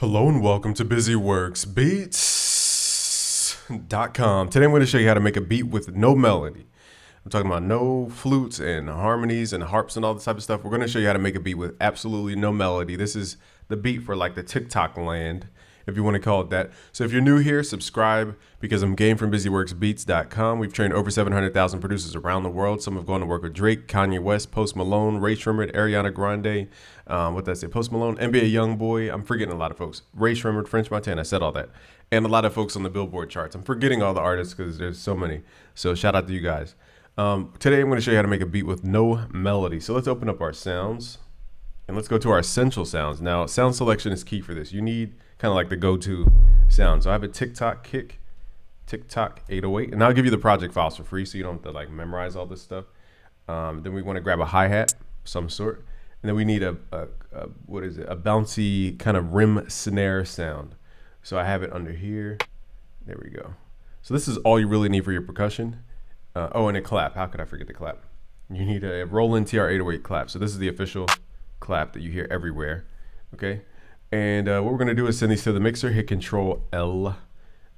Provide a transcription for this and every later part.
Hello and welcome to BusyWorksBeats.com. Today I'm going to show you how to make a beat with no melody. I'm talking about no flutes and harmonies and harps and all this type of stuff. We're going to show you how to make a beat with absolutely no melody. This is the beat for like the TikTok land, if you want to call it that. So if you're new here, subscribe because I'm Game from BusyWorksBeats.com. We've trained over 700,000 producers around the world. Some have gone to work with Drake, Kanye West, Post Malone, Ray Shremmerd, Ariana Grande, what did I say? Post Malone, NBA Youngboy. I'm forgetting a lot of folks. Ray Shremmerd, French Montana, I said all that. And a lot of folks on the Billboard charts. I'm forgetting all the artists because there's so many. So shout out to you guys. Today I'm going to show you how to make a beat with no melody. So let's open up our sounds and let's go to our essential sounds. Now, sound selection is key for this. You need kind of like the go-to sound. So I have a TikTok kick, TikTok 808, and I'll give you the project files for free so you don't have to like memorize all this stuff. Then we want to grab a hi-hat of some sort. And then we need a bouncy kind of rim snare sound. So I have it under here. There we go. So this is all you really need for your percussion. And a clap. How could I forget the clap? You need a Roland TR-808 clap. So this is the official clap that you hear everywhere. Okay. And what we're going to do is send these to the mixer. Hit Control L.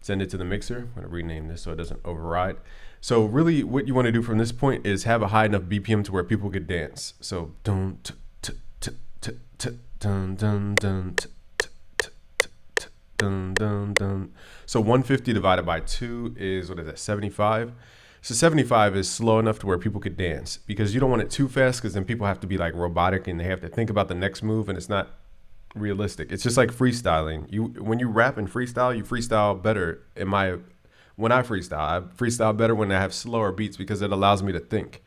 Send it to the mixer. I'm going to rename this so it doesn't override. So really what you want to do from this point is have a high enough BPM to where people could dance. So dun dun dun dun dun dun dun dun. So 150 divided by 2 is, what is that, 75? So 75 is slow enough to where people could dance, because you don't want it too fast because then people have to be like robotic and they have to think about the next move and it's not realistic. It's just like freestyling. When you rap and freestyle, you freestyle better. When I freestyle better when I have slower beats because it allows me to think.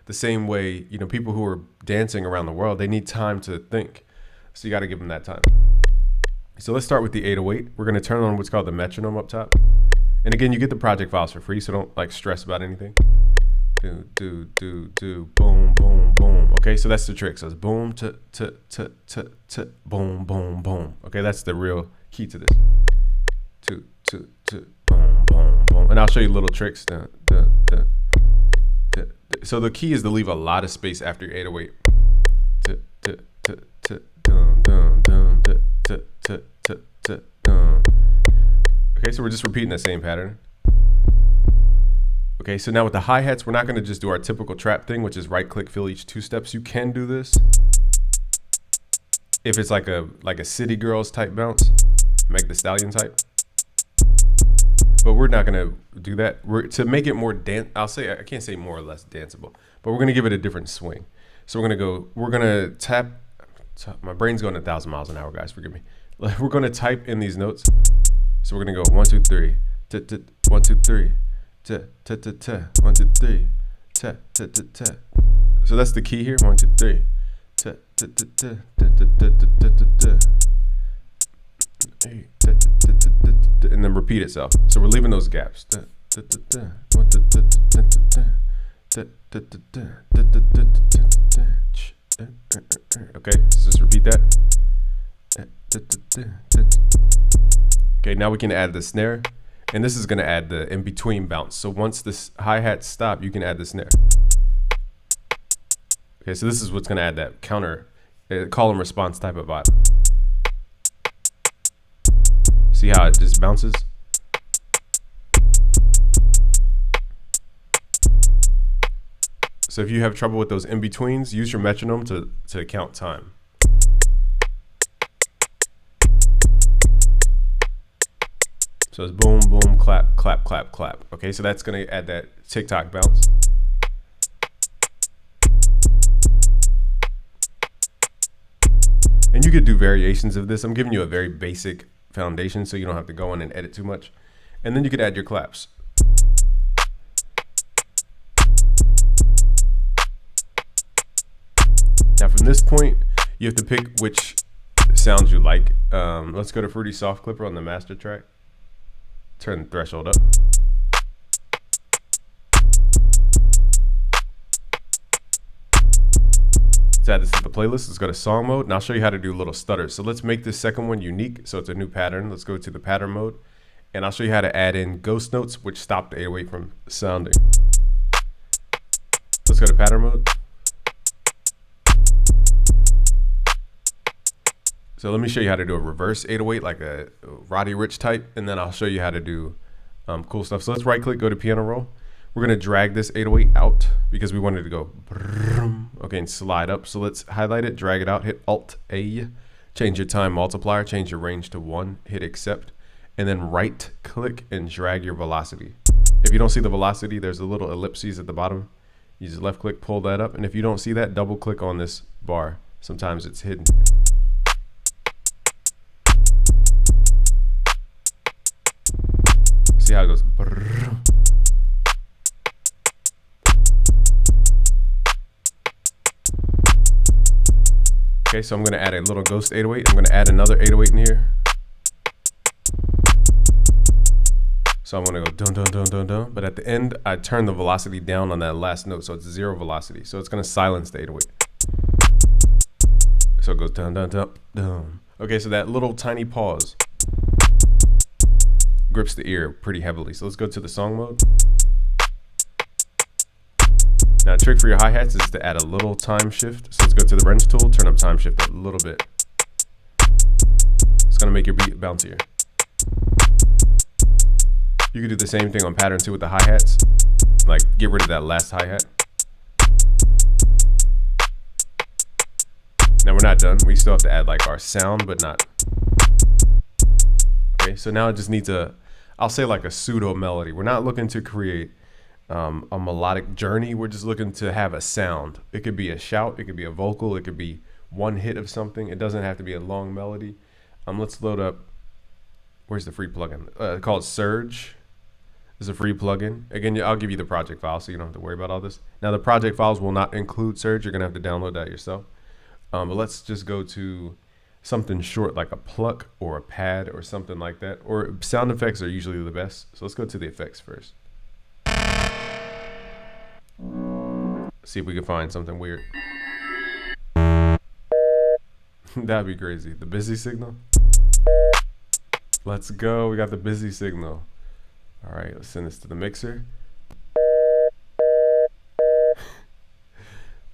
The same way, people who are dancing around the world, they need time to think. So you got to give them that time. So let's start with the 808. We're going to turn on what's called the metronome up top. And again, you get the project files for free, so don't like stress about anything. Do, boom, boom, boom. Okay, so that's the trick. So it's boom, boom, boom, boom. Okay, that's the real key to this. Boom, boom, boom. And I'll show you little tricks. So the key is to leave a lot of space after your 808. Okay, so we're just repeating the same pattern. Okay, so now with the hi-hats, we're not going to just do our typical trap thing, which is right-click, fill each 2 steps. You can do this if it's like a City Girls type bounce, Meg the Stallion type. But we're not going to do that. To make it more I can't say more or less danceable, but we're going to give it a different swing. So we're going to tap. My brain's going 1,000 miles an hour, guys. Forgive me. We're going to type in these notes. So we're going to go 1, 2, 3, 1, 2, 3, 1, 2, 3, So that's the key here. 1, 2, 3, and then repeat itself. So we're leaving those gaps. Okay, let's just repeat that. Okay, now we can add the snare, and this is going to add the in-between bounce. So once this hi-hat stop, you can add the snare. Okay, so this is what's going to add that counter, call and response type of vibe. See how it just bounces? So if you have trouble with those in-betweens, use your metronome to count time. So it's boom, boom, clap, clap, clap, clap. Okay, so that's going to add that TikTok bounce. And you could do variations of this. I'm giving you a very basic foundation so you don't have to go in and edit too much. And then you could add your claps. Now from this point, you have to pick which sounds you like. Let's go to Fruity Soft Clipper on the master track. Turn the threshold up. Let's add this to the playlist. Let's go to song mode, and I'll show you how to do little stutters. So let's make this second one unique, so it's a new pattern. Let's go to the pattern mode, and I'll show you how to add in ghost notes, which stop the 808 from sounding. Let's go to pattern mode. So let me show you how to do a reverse 808, like a Roddy Ricch type, and then I'll show you how to do cool stuff. So let's right click, go to piano roll. We're gonna drag this 808 out because we wanted to go, okay, and slide up. So let's highlight it, drag it out, hit Alt A, change your time multiplier, change your range to 1, hit accept, and then right click and drag your velocity. If you don't see the velocity, there's a little ellipses at the bottom. You just left click, pull that up, and if you don't see that, double click on this bar. Sometimes it's hidden. See how it goes. Okay, so I'm gonna add a little ghost 808. I'm gonna add another 808 in here. So I'm gonna go dun dun dun dun dun. But at the end, I turn the velocity down on that last note, so it's 0 velocity. So it's gonna silence the 808. So it goes dun dun dun dun. Okay, so that little tiny pause grips the ear pretty heavily. So let's go to the song mode. Now, a trick for your hi-hats is to add a little time shift. So let's go to the wrench tool, turn up time shift a little bit. It's gonna make your beat bouncier. You can do the same thing on pattern 2 with the hi-hats. Like, get rid of that last hi-hat. Now we're not done. We still have to add like our sound, but not. Okay, so now it just needs I'll say like a pseudo melody. We're not looking to create a melodic journey. We're just looking to have a sound. It could be a shout, it could be a vocal, it could be one hit of something. It doesn't have to be a long melody. Let's load up, where's the free plugin? Called Surge. It's a free plugin. Again, I'll give you the project file so you don't have to worry about all this. Now the project files will not include Surge. You're gonna have to download that yourself. But let's just go to something short like a pluck or a pad or something like that. Or sound effects are usually the best. So let's go to the effects first. See if we can find something weird. That'd be crazy. The busy signal. Let's go. We got the busy signal. All right, let's send this to the mixer.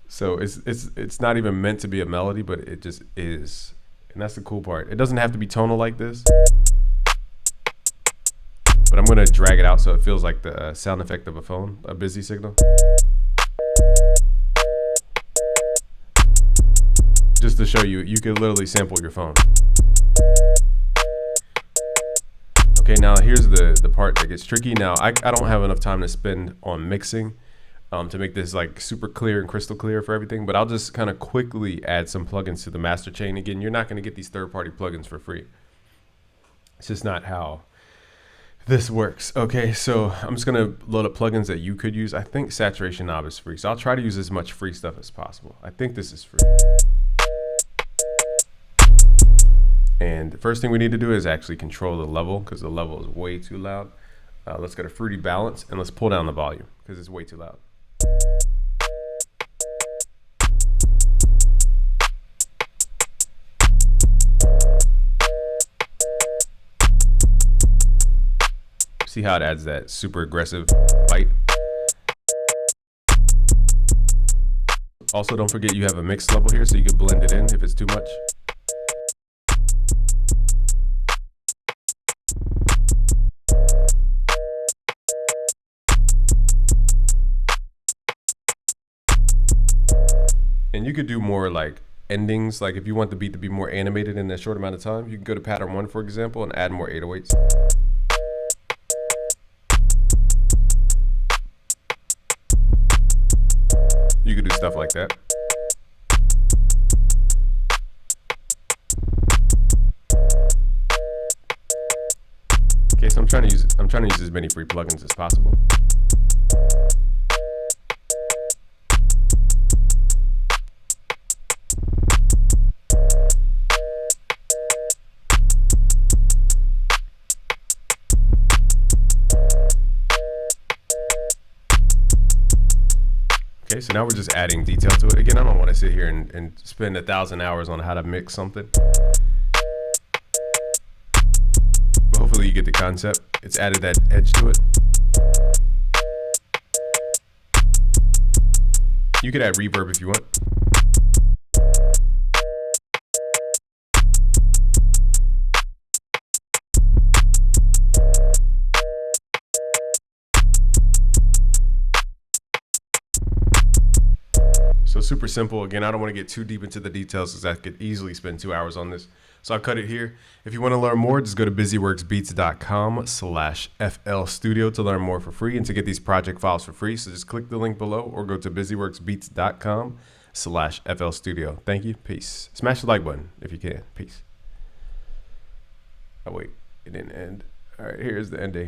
So it's not even meant to be a melody, but it just is. And that's the cool part. It doesn't have to be tonal like this. But I'm gonna drag it out so it feels like the sound effect of a phone, a busy signal. Just to show you, you could literally sample your phone. Okay, now here's the part that gets tricky. Now, I don't have enough time to spend on mixing to make this like super clear and crystal clear for everything, but I'll just kind of quickly add some plugins to the master chain. Again, you're not gonna get these third-party plugins for free. It's just not how this works. Okay, so I'm just gonna load up plugins that you could use. I think Saturation Knob is free, so I'll try to use as much free stuff as possible. I think this is free. And the first thing we need to do is actually control the level because the level is way too loud. Let's go to Fruity Balance and let's pull down the volume because it's way too loud. See how it adds that super aggressive bite? Also, don't forget you have a mix level here so you can blend it in if it's too much. And you could do more like endings, like if you want the beat to be more animated in a short amount of time, you can go to pattern 1, for example, and add more 808s. You could do stuff like that. Okay, so I'm trying to use as many free plugins as possible. Okay, so now we're just adding detail to it. Again, I don't want to sit here and spend 1,000 hours on how to mix something. But hopefully you get the concept. It's added that edge to it. You could add reverb if you want. So super simple. Again, I don't want to get too deep into the details because I could easily spend 2 hours on this. So I've cut it here. If you want to learn more, just go to busyworksbeats.com/FL Studio to learn more for free and to get these project files for free. So just click the link below or go to busyworksbeats.com/FL Studio. Thank you. Peace. Smash the like button if you can. Peace. Oh, wait. It didn't end. All right. Here's the ending.